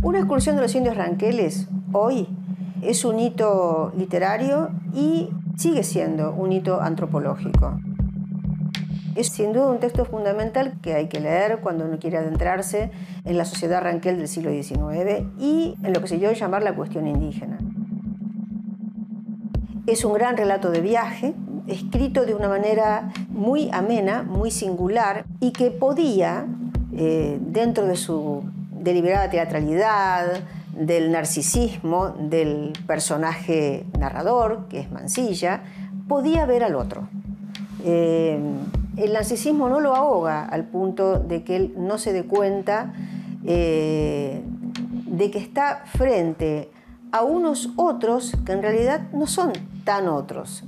Una excursión de los indios ranqueles hoy es un hito literario y sigue siendo un hito antropológico. Es sin duda un texto fundamental que hay que leer cuando uno quiere adentrarse en la sociedad ranquel del siglo XIX y en lo que se dio a llamar la cuestión indígena. Es un gran relato de viaje, escrito de una manera muy amena, muy singular, y que podía, dentro de su deliberada teatralidad, del narcisismo del personaje narrador, que es Mansilla, podía ver al otro. El narcisismo no lo ahoga al punto de que él no se dé cuenta de que está frente a unos otros que en realidad no son tan otros.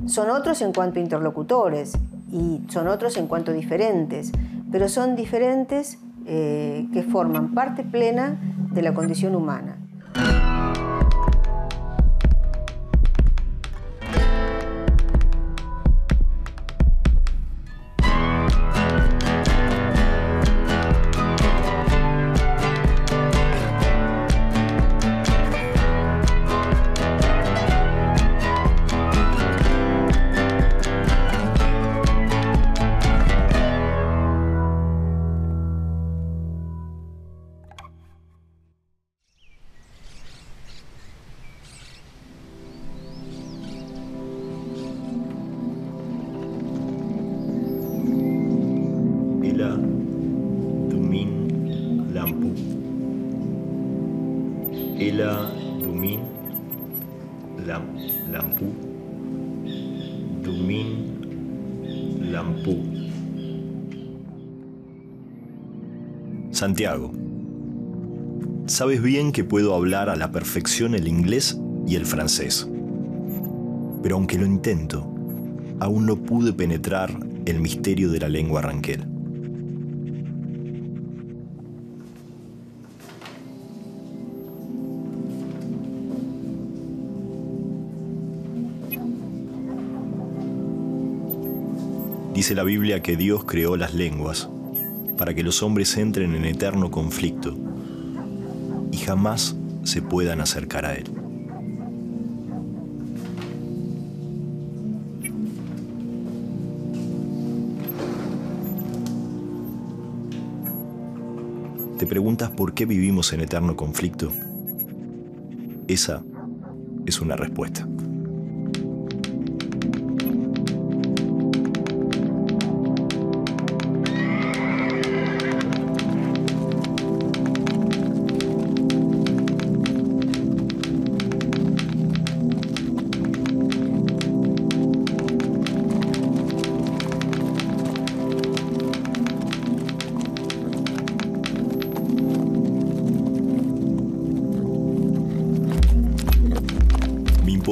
Son otros en cuanto a interlocutores y son otros en cuanto a diferentes, pero son diferentes que forman parte plena de la condición humana. Ela Dumin Lampu Dumin Lampu. Santiago, sabes bien que puedo hablar a la perfección el inglés y el francés, pero aunque lo intento, aún no pude penetrar el misterio de la lengua ranquel. Dice la Biblia que Dios creó las lenguas para que los hombres entren en eterno conflicto y jamás se puedan acercar a Él. ¿Te preguntas por qué vivimos en eterno conflicto? Esa es una respuesta.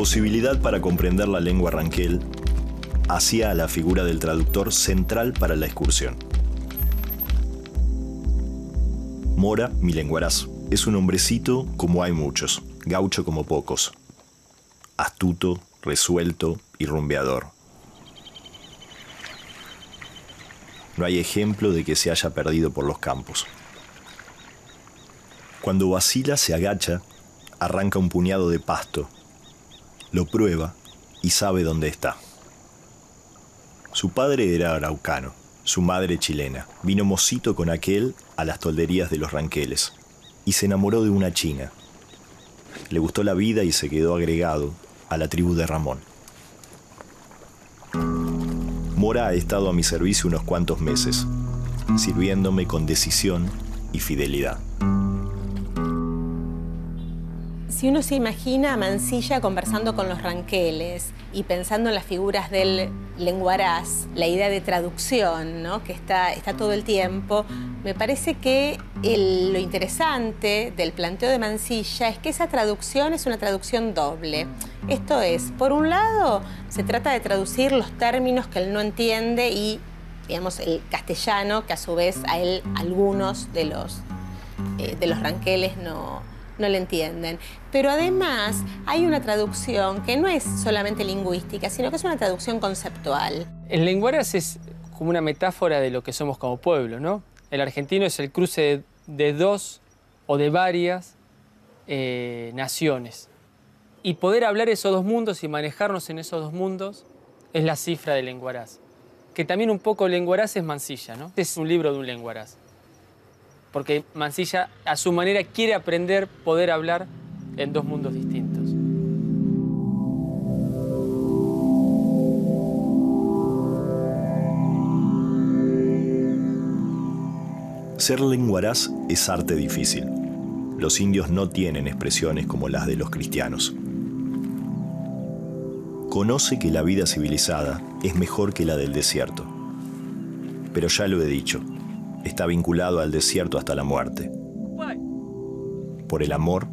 imposibilidad para comprender la lengua ranquel hacía a la figura del traductor central para la excursión. Mora Milenguaraz es un hombrecito como hay muchos, gaucho como pocos, astuto, resuelto y rumbeador. No hay ejemplo de que se haya perdido por los campos. Cuando vacila, se agacha, arranca un puñado de pasto, lo prueba y sabe dónde está. Su padre era araucano, su madre chilena. Vino mocito con aquel a las tolderías de los ranqueles y se enamoró de una china. Le gustó la vida y se quedó agregado a la tribu de Ramón. Mora ha estado a mi servicio unos cuantos meses, sirviéndome con decisión y fidelidad. Si uno se imagina a Mansilla conversando con los ranqueles y pensando en las figuras del lenguaraz, la idea de traducción, ¿no?, que está todo el tiempo, me parece que lo interesante del planteo de Mansilla es que esa traducción es una traducción doble. Esto es, por un lado, se trata de traducir los términos que él no entiende y, digamos, el castellano, que a su vez a él algunos de los ranqueles no le entienden. Pero además hay una traducción que no es solamente lingüística, sino que es una traducción conceptual. El lenguaraz es como una metáfora de lo que somos como pueblo, ¿no? El argentino es el cruce de dos o de varias naciones. Y poder hablar esos dos mundos y manejarnos en esos dos mundos es la cifra del lenguaraz. Que también un poco el lenguaraz es Mansilla, ¿no? Es un libro de un lenguaraz. Porque Mansilla, a su manera, quiere aprender poder hablar en dos mundos distintos. Ser lenguaraz es arte difícil. Los indios no tienen expresiones como las de los cristianos. Conoce que la vida civilizada es mejor que la del desierto. Pero ya lo he dicho, está vinculado al desierto hasta la muerte. Por el amor,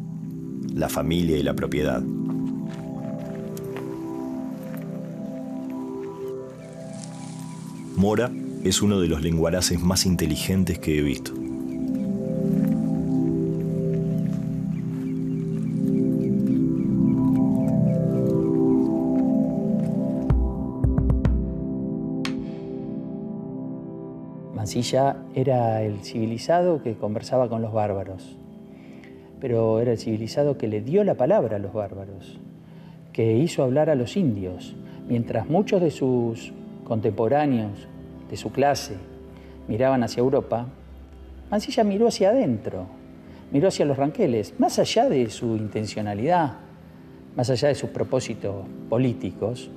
la familia y la propiedad. Mora es uno de los lenguaraces más inteligentes que he visto. Mansilla era el civilizado que conversaba con los bárbaros, pero era el civilizado que le dio la palabra a los bárbaros, que hizo hablar a los indios, mientras muchos de sus contemporáneos, de su clase, miraban hacia Europa, Mansilla miró hacia adentro, miró hacia los ranqueles, más allá de su intencionalidad, más allá de sus propósitos políticos.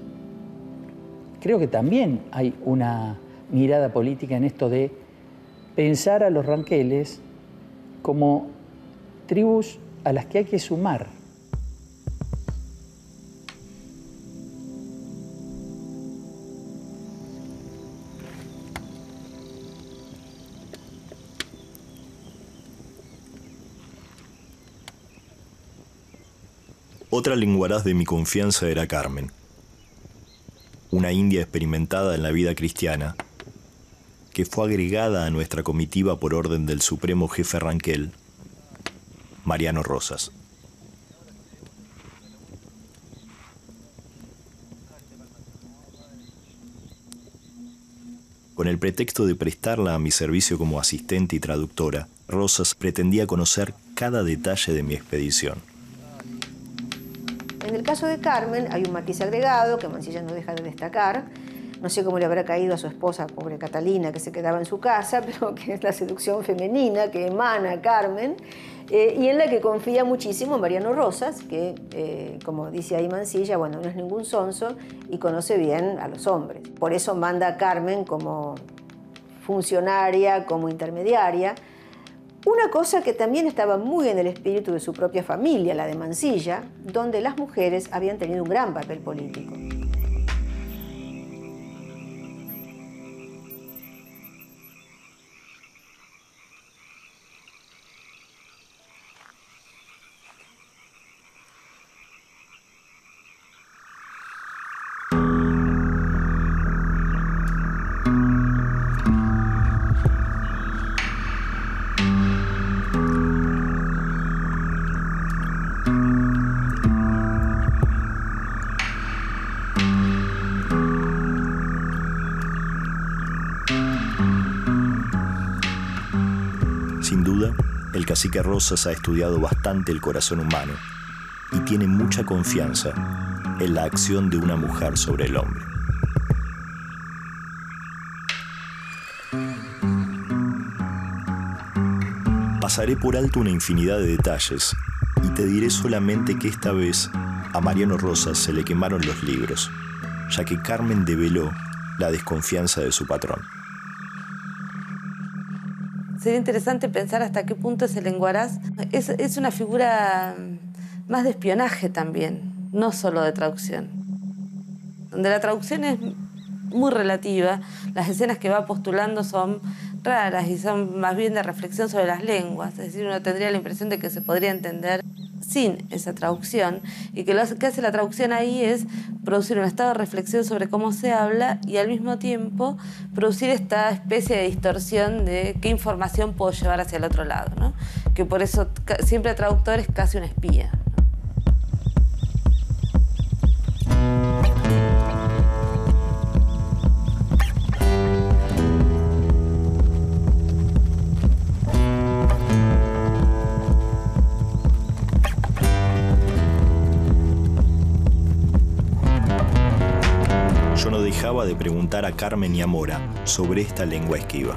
Creo que también hay una mirada política en esto de pensar a los ranqueles como tribus a las que hay que sumar. Otra lenguaraz de mi confianza era Carmen, una india experimentada en la vida cristiana, que fue agregada a nuestra comitiva por orden del supremo jefe ranquel, Mariano Rosas. Con el pretexto de prestarla a mi servicio como asistente y traductora, Rosas pretendía conocer cada detalle de mi expedición. En el caso de Carmen hay un matiz agregado que Mansilla no deja de destacar. No sé cómo le habrá caído a su esposa, pobre Catalina, que se quedaba en su casa, pero que es la seducción femenina que emana Carmen, y en la que confía muchísimo Mariano Rosas, que, como dice ahí Mansilla, bueno, no es ningún sonso y conoce bien a los hombres. Por eso manda a Carmen como funcionaria, como intermediaria. Una cosa que también estaba muy en el espíritu de su propia familia, la de Mansilla, donde las mujeres habían tenido un gran papel político. Sin duda, el cacique Rosas ha estudiado bastante el corazón humano y tiene mucha confianza en la acción de una mujer sobre el hombre. Pasaré por alto una infinidad de detalles y te diré solamente que esta vez a Mariano Rosas se le quemaron los libros, ya que Carmen develó la desconfianza de su patrón. Sería interesante pensar hasta qué punto ese lenguaraz es una figura más de espionaje también, no solo de traducción. Donde la traducción es muy relativa, las escenas que va postulando son raras y son más bien de reflexión sobre las lenguas. Es decir, uno tendría la impresión de que se podría entender sin esa traducción, y que lo que hace la traducción ahí es producir un estado de reflexión sobre cómo se habla y al mismo tiempo producir esta especie de distorsión de qué información puedo llevar hacia el otro lado, ¿no? Que por eso siempre el traductor es casi un espía. Yo no dejaba de preguntar a Carmen y a Mora sobre esta lengua esquiva.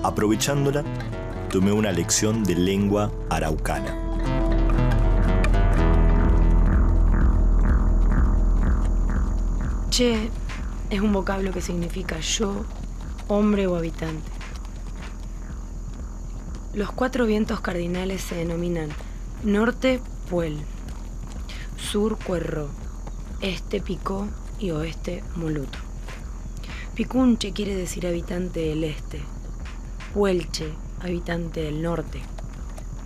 Aprovechándola, tomé una lección de lengua araucana. Che es un vocablo que significa yo, hombre o habitante. Los 4 vientos cardinales se denominan norte, Puel, sur, Cuerró, este, Picó y oeste, Moluto. Picunche quiere decir habitante del este, Puelche, habitante del norte,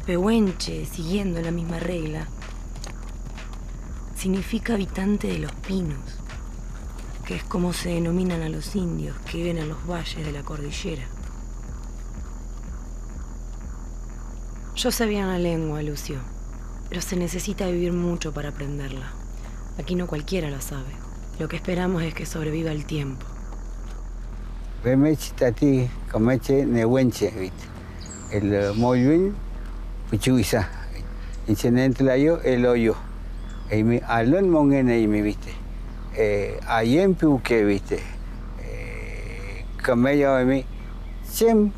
Pehuenche, siguiendo la misma regla, significa habitante de los pinos, que es como se denominan a los indios que viven en los valles de la cordillera. Yo sabía una lengua, Lucio, pero se necesita vivir mucho para aprenderla. Aquí no cualquiera la sabe. Lo que esperamos es que sobreviva el tiempo. Remeche tati, comeche nehuenche, ¿viste? El moyuin, puchuisa. Inchenentlayo, el hoyo. Y mi alon mongene, ¿viste? Ayen piuque, ¿viste? Camello, mi. Sem,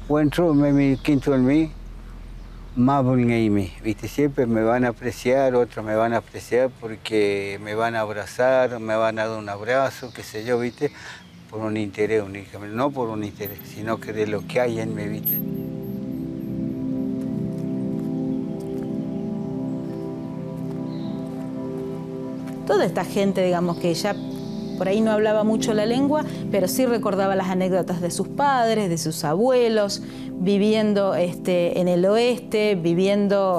buentro, mi quinto en mí. ¿Viste? Siempre me van a apreciar, otros me van a apreciar porque me van a abrazar, me van a dar un abrazo, qué sé yo, ¿viste? Por un interés únicamente, no por un interés, sino que de lo que hay en mí, ¿viste? Toda esta gente, digamos, que ya por ahí no hablaba mucho la lengua, pero sí recordaba las anécdotas de sus padres, de sus abuelos, viviendo en el oeste,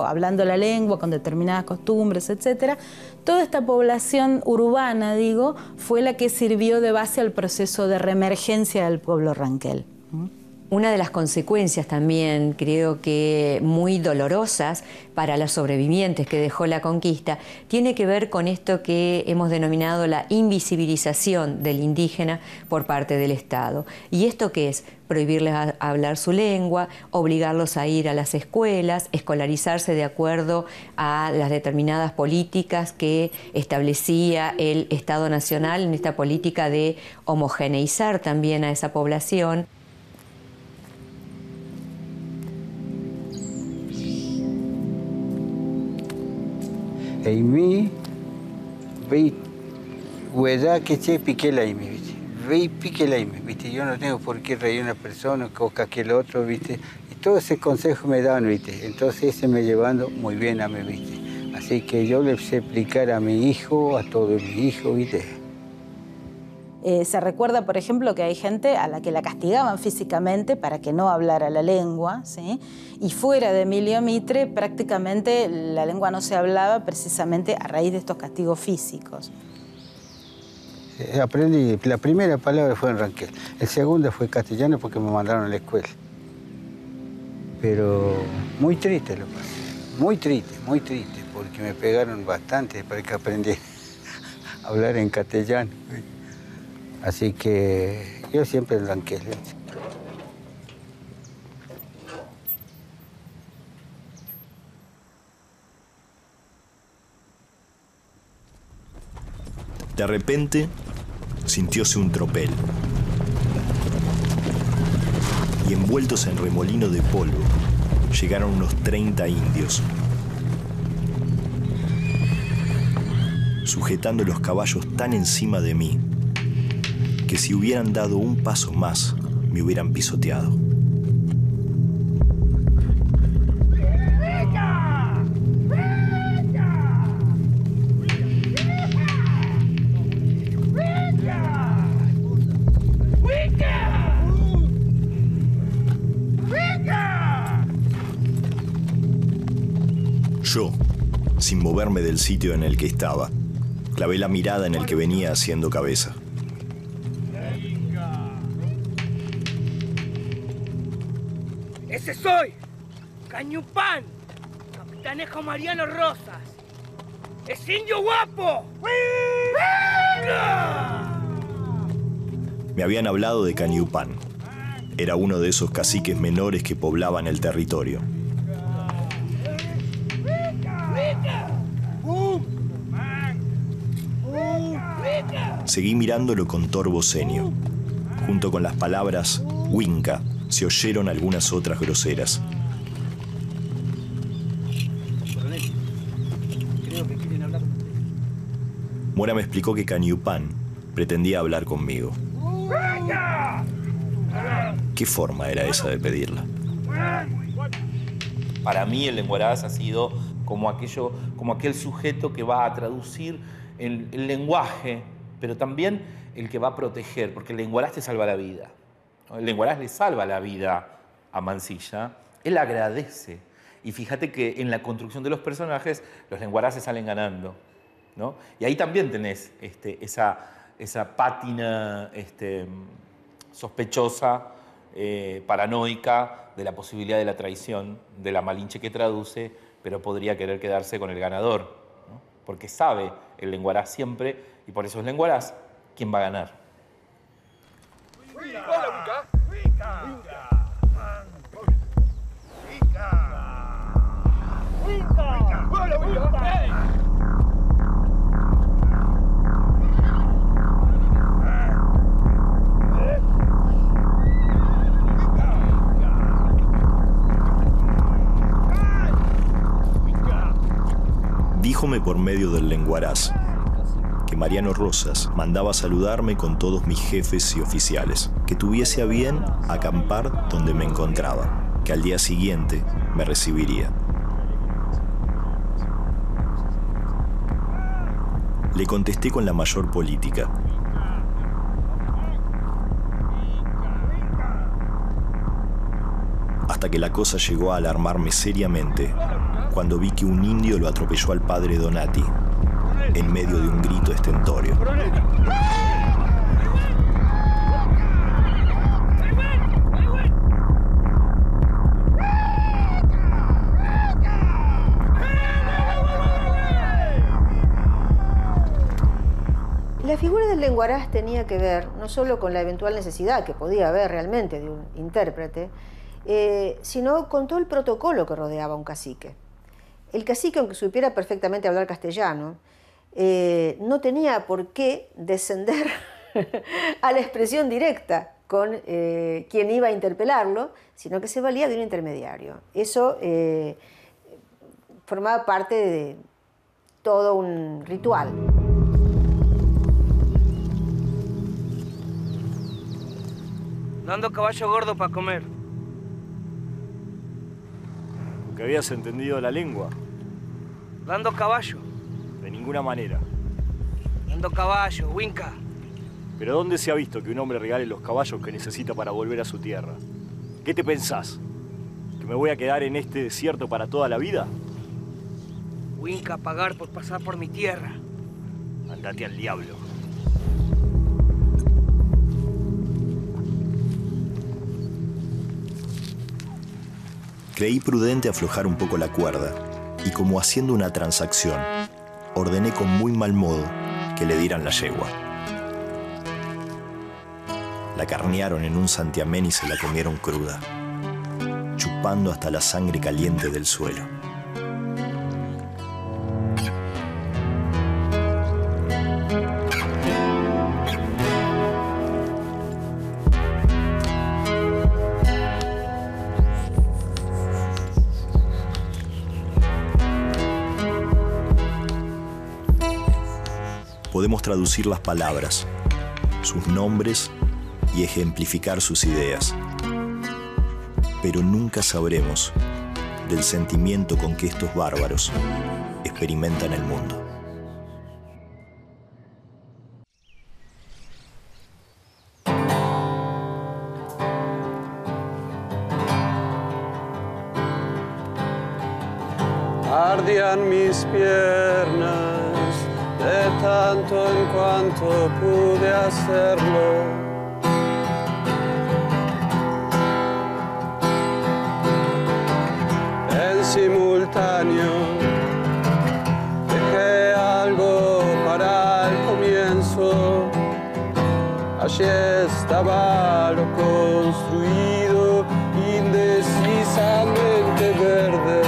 hablando la lengua con determinadas costumbres, etc. Toda esta población urbana, digo, fue la que sirvió de base al proceso de reemergencia del pueblo ranquel. Una de las consecuencias también, creo que muy dolorosas para los sobrevivientes que dejó la conquista, tiene que ver con esto que hemos denominado la invisibilización del indígena por parte del Estado. ¿Y esto qué es? Prohibirles a hablar su lengua, obligarlos a ir a las escuelas, escolarizarse de acuerdo a las determinadas políticas que establecía el Estado Nacional en esta política de homogeneizar también a esa población. En mí, ve, hueda que se pique la ime, ¿viste? Ve, pique la ime, ¿viste? Yo no tengo por qué reír a una persona o que aquel otro, ¿viste? Y todo ese consejo me dan, ¿viste? Entonces ese me llevando muy bien a mí, ¿viste? Así que yo le sé explicar a mi hijo, a todo mi hijo, ¿viste? Se recuerda, por ejemplo, que hay gente a la que la castigaban físicamente para que no hablara la lengua, ¿sí? Y fuera de Emilio Mitre prácticamente la lengua no se hablaba precisamente a raíz de estos castigos físicos. Aprendí, la primera palabra fue en Ranquel, el segundo fue castellano porque me mandaron a la escuela. Pero muy triste lo pasé, muy triste, porque me pegaron bastante para que aprendiera a hablar en castellano. Así que yo siempre en Ranquel. De repente, sintióse un tropel. Y envueltos en remolino de polvo, llegaron unos 30 indios, sujetando los caballos tan encima de mí que si hubieran dado un paso más, me hubieran pisoteado. Yo, sin moverme del sitio en el que estaba, clavé la mirada en el que venía haciendo cabeza. ¡Ese soy! ¡Cañupán! Capitanejo Mariano Rosas. ¡Es indio guapo! ¡Venga! Me habían hablado de Cañupán. Era uno de esos caciques menores que poblaban el territorio. Seguí mirándolo con torvo ceño. Junto con las palabras Winca se oyeron algunas otras groseras. Mora me explicó que Cañupán pretendía hablar conmigo. ¿Qué forma era esa de pedirla? Para mí el lenguaraz ha sido como aquel sujeto que va a traducir el lenguaje, pero también el que va a proteger, porque el lenguaraz te salva la vida. El lenguaraz le salva la vida a Mansilla. Él agradece. Y fíjate que en la construcción de los personajes, los lenguaraces salen ganando, ¿no? Y ahí también tenés esa pátina sospechosa, paranoica, de la posibilidad de la traición, de la Malinche que traduce, pero podría querer quedarse con el ganador, ¿no? Porque sabe el lenguaraz siempre, y por eso es lenguaraz quien va a ganar. Díjome por medio del lenguaraz que Mariano Rosas mandaba saludarme con todos mis jefes y oficiales, que tuviese a bien acampar donde me encontraba, que al día siguiente me recibiría. Le contesté con la mayor política. Hasta que la cosa llegó a alarmarme seriamente cuando vi que un indio lo atropelló al padre Donati en medio de un grito estentorio. La figura del lenguaraz tenía que ver no solo con la eventual necesidad que podía haber realmente de un intérprete, sino con todo el protocolo que rodeaba a un cacique. El cacique, aunque supiera perfectamente hablar castellano, no tenía por qué descender a la expresión directa con quien iba a interpelarlo, sino que se valía de un intermediario. Eso formaba parte de todo un ritual. Dando caballo gordo para comer. ¿Que habías entendido la lengua? Dando caballo. De ninguna manera. Dando caballo, Winca. ¿Pero dónde se ha visto que un hombre regale los caballos que necesita para volver a su tierra? ¿Qué te pensás? ¿Que me voy a quedar en este desierto para toda la vida? Winca, pagar por pasar por mi tierra. Andate al diablo. Creí prudente aflojar un poco la cuerda y, como haciendo una transacción, ordené con muy mal modo que le dieran la yegua. La carnearon en un santiamén y se la comieron cruda, chupando hasta la sangre caliente del suelo. Podemos traducir las palabras, sus nombres y ejemplificar sus ideas. Pero nunca sabremos del sentimiento con que estos bárbaros experimentan el mundo. Ardían mis piernas de tanto en cuanto pude hacerlo. En simultáneo dejé algo para el comienzo. Allí estaba lo construido, indecisamente verde.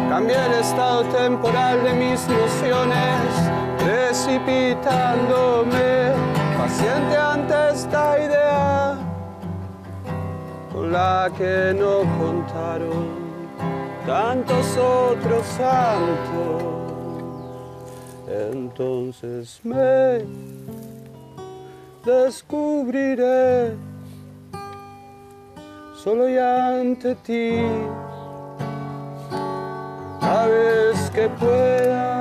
Cambié el estado temporal de mis nociones, precipitándome paciente ante esta idea con la que no contaron tantos otros santos. Entonces me descubriré solo y ante ti. Cada vez que pueda.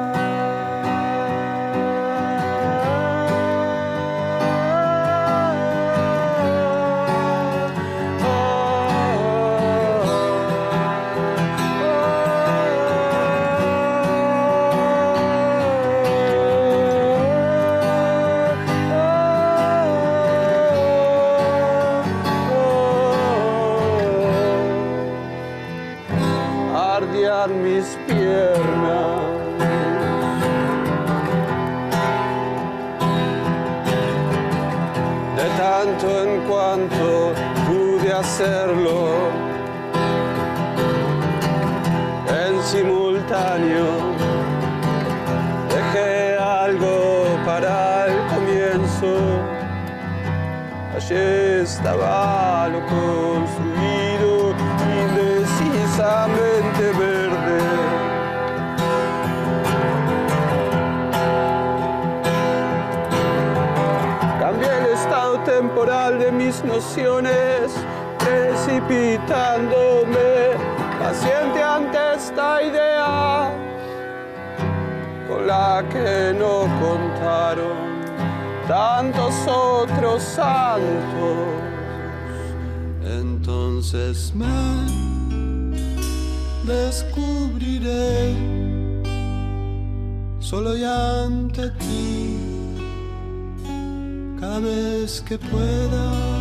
Ardían mis piernas de tanto en cuanto pude hacerlo. En simultáneo dejé algo para el comienzo. Allí estaba lo construido, indecisamente verde. Cambié el estado temporal de mis nociones, precipitándome paciente ante esta idea con la que no contaron tantos otros santos. Entonces me descubriré solo y ante ti cada vez que pueda.